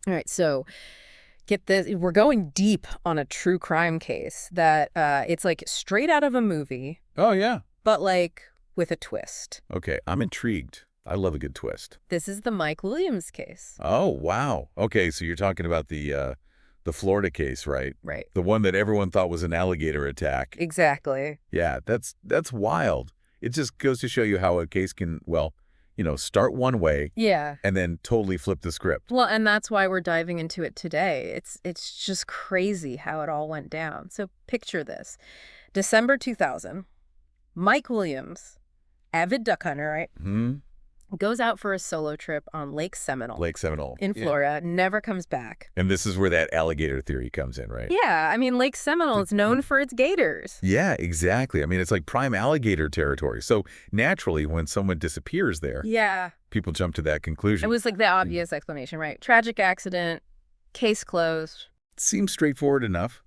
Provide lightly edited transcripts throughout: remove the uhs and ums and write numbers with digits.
All right, so get this. We're going deep on a true crime case that it's like straight out of a movie, Oh, yeah. but like with a twist. Okay, I'm intrigued. I love a good twist. This is the Mike Williams case. Oh, wow. Okay, so you're talking about the Florida case, right? Right. The one that everyone thought was an alligator attack. Exactly. Yeah, that's wild. It just goes to show you how a case can, well, start one way Yeah. and then totally flip the script. Well, and that's why we're diving into it today. It's just crazy how it all went down. So picture this. December 2000, Mike Williams, avid duck hunter, right? Goes out for a solo trip on Lake Seminole. Lake Seminole. In Yeah. Florida, never comes back. And this is where that alligator theory comes in, right? Yeah, I mean, Lake Seminole is known for its gators. Yeah, exactly. I mean, it's like prime alligator territory. So naturally, when someone disappears there, Yeah. people jump to that conclusion. It was like the obvious explanation, right? Tragic accident, case closed. Seems straightforward enough.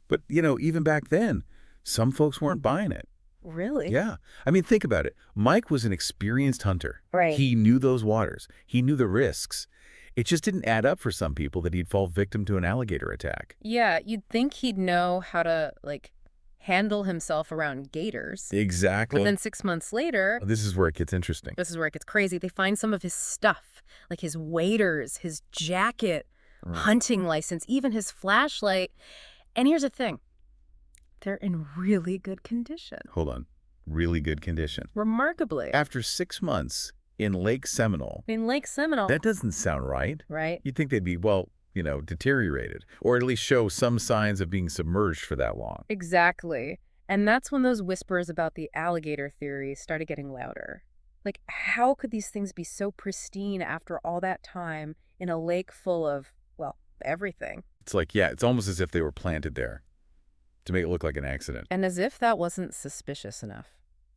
But, even back then, some folks weren't buying it. Really? Yeah. I mean, think about it. Mike was an experienced hunter. Right. He knew those waters. He knew the risks. It just didn't add up for some people that he'd fall victim to an alligator attack. Yeah, you'd think he'd know how to, like, handle himself around gators. Exactly. But then 6 months later, This is where it gets interesting. this is where it gets crazy. They find some of his stuff, like his waders, his jacket, hunting license, even his flashlight. And here's the thing. They're in really good condition. Hold on. Really good condition. Remarkably. After 6 months in Lake Seminole, I mean, Lake Seminole. that doesn't sound right. Right? You'd think they'd be, well, deteriorated, or at least show some signs of being submerged for that long. Exactly. And that's when those whispers about the alligator theory started getting louder. Like, how could these things be so pristine after all that time in a lake full of, well, everything? It's like, yeah, it's almost as if they were planted there to make it look like an accident. And as if that wasn't suspicious enough.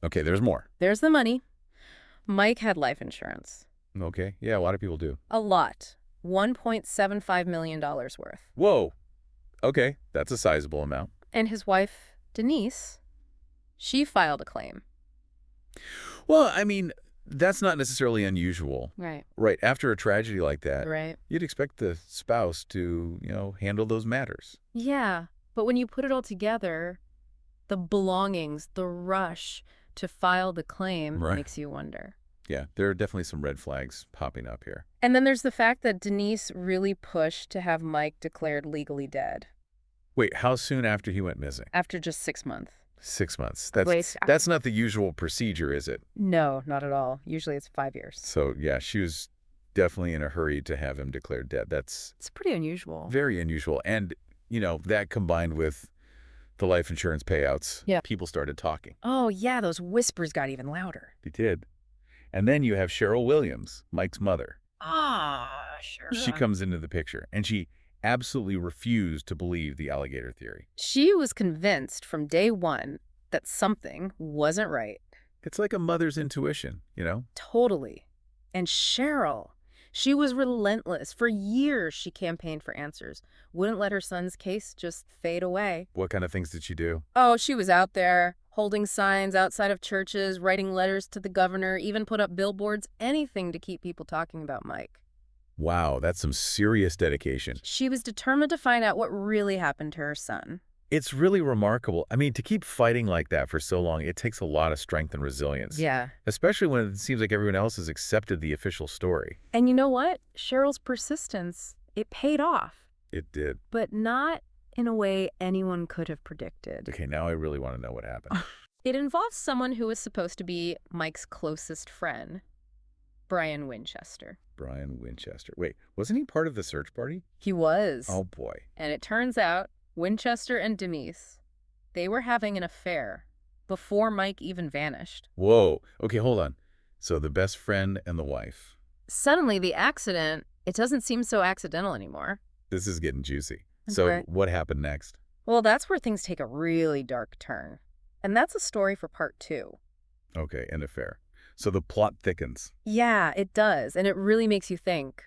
Okay, there's more. There's the money. Mike had life insurance. Okay, yeah, a lot of people do. A lot. $1.75 million worth. Whoa. Okay, that's a sizable amount. And his wife, Denise, she filed a claim. Well, I mean, that's not necessarily unusual. Right. Right, after a tragedy like that, Right. you'd expect the spouse to, handle those matters. Yeah. But when you put it all together, the belongings, the rush to file the claim Right. makes you wonder. Yeah, there are definitely some red flags popping up here. And then there's the fact that Denise really pushed to have Mike declared legally dead Wait, how soon after he went missing? after just 6 months. 6 months. Wait, That's not the usual procedure, is it? No, not at all. Usually it's 5 years. So, yeah, she was definitely in a hurry to have him declared dead. That's It's pretty unusual. very unusual. And, that combined with the life insurance payouts, Yeah. people started talking. Oh, yeah, those whispers got even louder. They did. And then you have Cheryl Williams, Mike's mother. Ah, sure. She comes into the picture, and she absolutely refused to believe the alligator theory. She was convinced from day one that something wasn't right. It's like a mother's intuition. Totally. And Cheryl, she was relentless. For years, she campaigned for answers. Wouldn't let her son's case just fade away. What kind of things did she do? Oh, she was out there, holding signs outside of churches, writing letters to the governor, even put up billboards, anything to keep people talking about Mike. Wow, that's some serious dedication. She was determined to find out what really happened to her son. It's really remarkable. I mean, to keep fighting like that for so long, it takes a lot of strength and resilience. Yeah. Especially when it seems like everyone else has accepted the official story. And you know what? Cheryl's persistence, it paid off. It did. But not in a way anyone could have predicted. Okay, now I really want to know what happened. It involves someone who was supposed to be Mike's closest friend, Brian Winchester. Brian Winchester. Wait, wasn't he part of the search party? He was. Oh, boy. And it turns out Winchester and Denise, they were having an affair before Mike even vanished. Whoa. Okay, hold on. So the best friend and the wife. Suddenly, the accident, it doesn't seem so accidental anymore. This is getting juicy. That's So right. what happened next? Well, that's where things take a really dark turn. And that's a story for part 2. Okay, an affair. So the plot thickens. Yeah, it does. And it really makes you think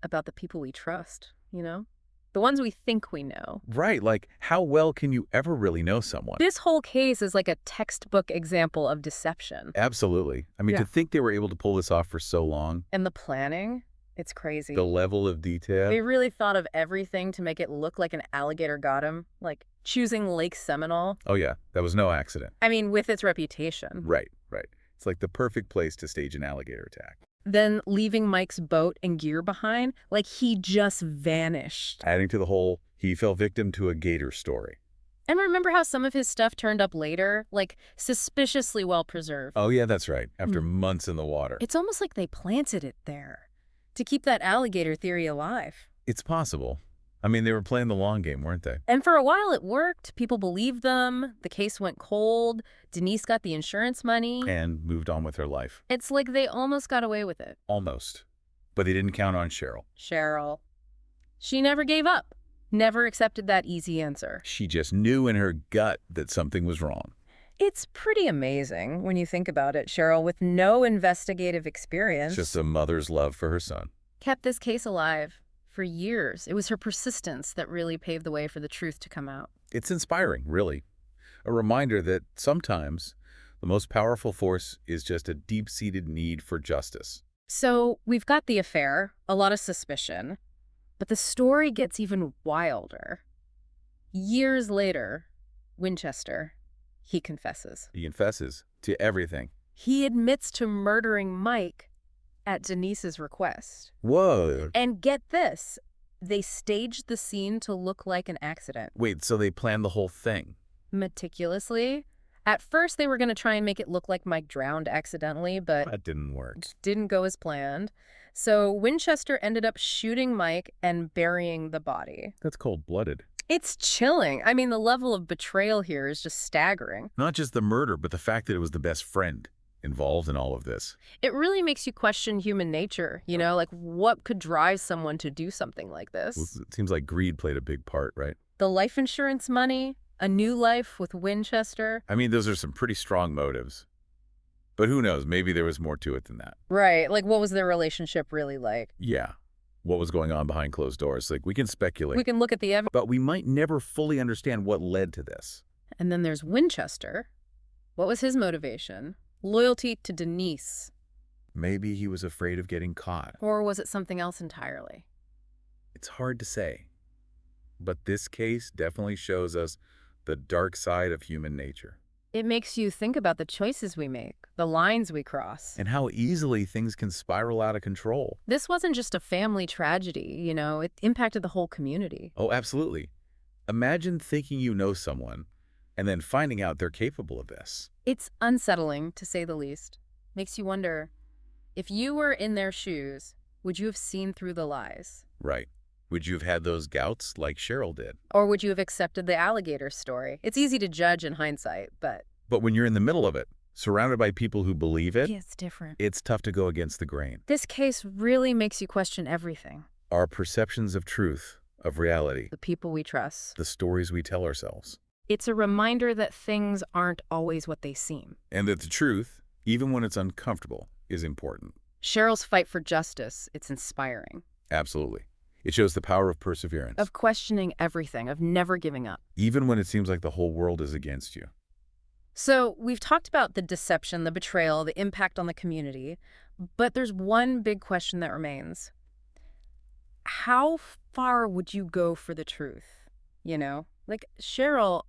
about the people we trust, The ones we think we know. Right, like how well can you ever really know someone? This whole case is like a textbook example of deception. Absolutely. I mean, Yeah. to think they were able to pull this off for so long. And the planning, It's crazy. The level of detail. They really thought of everything to make it look like an alligator got him, like choosing Lake Seminole. Oh, yeah. That was no accident. I mean, with its reputation. Right, right. It's like the perfect place to stage an alligator attack. Then leaving Mike's boat and gear behind, like he just vanished. Adding to the whole, he fell victim to a gator story. And remember how some of his stuff turned up later? Like, suspiciously well preserved. Oh, yeah, that's right. After months in the water. It's almost like they planted it there to keep that alligator theory alive. It's possible. I mean, they were playing the long game, weren't they? And for a while it worked. People believed them. The case went cold. Denise got the insurance money. And moved on with her life. It's like they almost got away with it. Almost. But they didn't count on Cheryl. Cheryl. She never gave up. Never accepted that easy answer. She just knew in her gut that something was wrong. It's pretty amazing when you think about it. Cheryl, with no investigative experience, Just a mother's love for her son. kept this case alive for years. It was her persistence that really paved the way for the truth to come out. It's inspiring, really. A reminder that sometimes the most powerful force is just a deep-seated need for justice. So we've got the affair, a lot of suspicion, but the story gets even wilder. Years later, Winchester, he confesses. He confesses to everything. He admits to murdering Mike at Denise's request. Whoa. And get this, they staged the scene to look like an accident. Wait, so they planned the whole thing? Meticulously. At first, they were going to try and make it look like Mike drowned accidentally, but That didn't work. didn't go as planned. So Winchester ended up shooting Mike and burying the body. That's cold-blooded. It's chilling. I mean, the level of betrayal here is just staggering. Not just the murder, but the fact that it was the best friend involved in all of this. It really makes you question human nature, you know, like what could drive someone to do something like this? It seems like greed played a big part, right? The life insurance money, a new life with Winchester. I mean, those are some pretty strong motives. But who knows? Maybe there was more to it than that. Right. Like, what was their relationship really like? Yeah. What was going on behind closed doors? Like, we can speculate. We can look at the evidence. But we might never fully understand what led to this. And then there's Winchester. What was his motivation? Loyalty to Denise. Maybe he was afraid of getting caught. Or was it something else entirely? It's hard to say. But this case definitely shows us the dark side of human nature. It makes you think about the choices we make, the lines we cross. And how easily things can spiral out of control. This wasn't just a family tragedy, you know, it impacted the whole community. Oh, absolutely. Imagine thinking you know someone and then finding out they're capable of this. It's unsettling, to say the least. Makes you wonder, if you were in their shoes, would you have seen through the lies? Right. Would you have had those gouts like Cheryl did? Or would you have accepted the alligator story? It's easy to judge in hindsight, but But when you're in the middle of it, surrounded by people who believe it, it's different. it's tough to go against the grain. This case really makes you question everything. Our perceptions of truth, of reality, The people we trust. the stories we tell ourselves. It's a reminder that things aren't always what they seem. And that the truth, even when it's uncomfortable, is important. Cheryl's fight for justice, it's inspiring. Absolutely. It shows the power of perseverance, Of questioning everything, of never giving up. even when it seems like the whole world is against you. So we've talked about the deception, the betrayal, the impact on the community, but there's one big question that remains. How far would you go for the truth? You know, like Cheryl,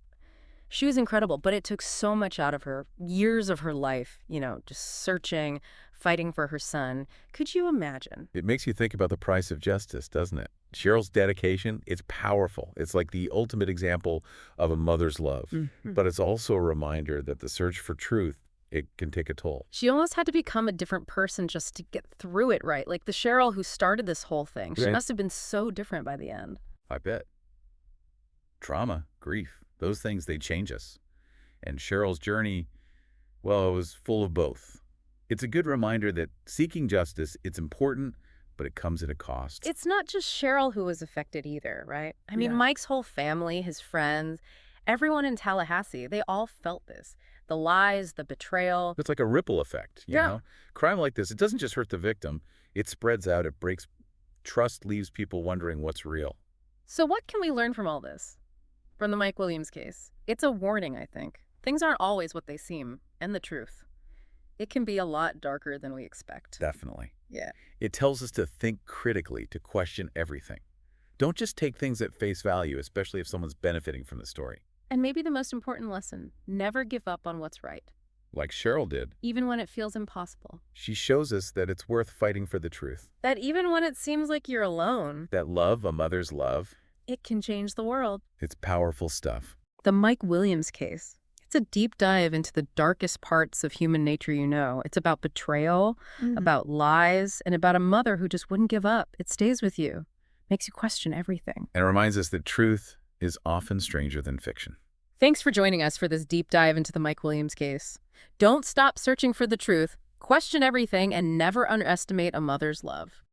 she was incredible, but it took so much out of her, years of her life, you know, just searching, fighting for her son. Could you imagine? It makes you think about the price of justice, doesn't it? Cheryl's dedication, it's powerful. It's like the ultimate example of a mother's love. But it's also a reminder that the search for truth, it can take a toll. She almost had to become a different person just to get through it, right? Like the Cheryl who started this whole thing. She Right. must have been so different by the end. I bet. Trauma, grief, those things, they change us. And Cheryl's journey, well, it was full of both. It's a good reminder that seeking justice, it's important, but it comes at a cost. It's not just Cheryl who was affected either, right? I mean, Yeah. Mike's whole family, his friends, everyone in Tallahassee, they all felt this. The lies, the betrayal. It's like a ripple effect, you Yeah. know? Crime like this, it doesn't just hurt the victim. It spreads out, it breaks trust, leaves people wondering what's real. So what can we learn from all this? From the Mike Williams case? It's a warning, I think. Things aren't always what they seem, and the truth. It can be a lot darker than we expect. Definitely. Yeah. It tells us to think critically, to question everything. Don't just take things at face value, especially if someone's benefiting from the story. And maybe the most important lesson, never give up on what's right, Like Cheryl did, even when it feels impossible. she shows us that it's worth fighting for the truth. That even when it seems like you're alone, That love, a mother's love, it can change the world. it's powerful stuff. The Mike Williams case. It's a deep dive into the darkest parts of human nature you know. It's about betrayal, about lies, and about a mother who just wouldn't give up. It stays with you, makes you question everything. And it reminds us that truth is often stranger than fiction. Thanks for joining us for this deep dive into the Mike Williams case. Don't stop searching for the truth, question everything, and never underestimate a mother's love.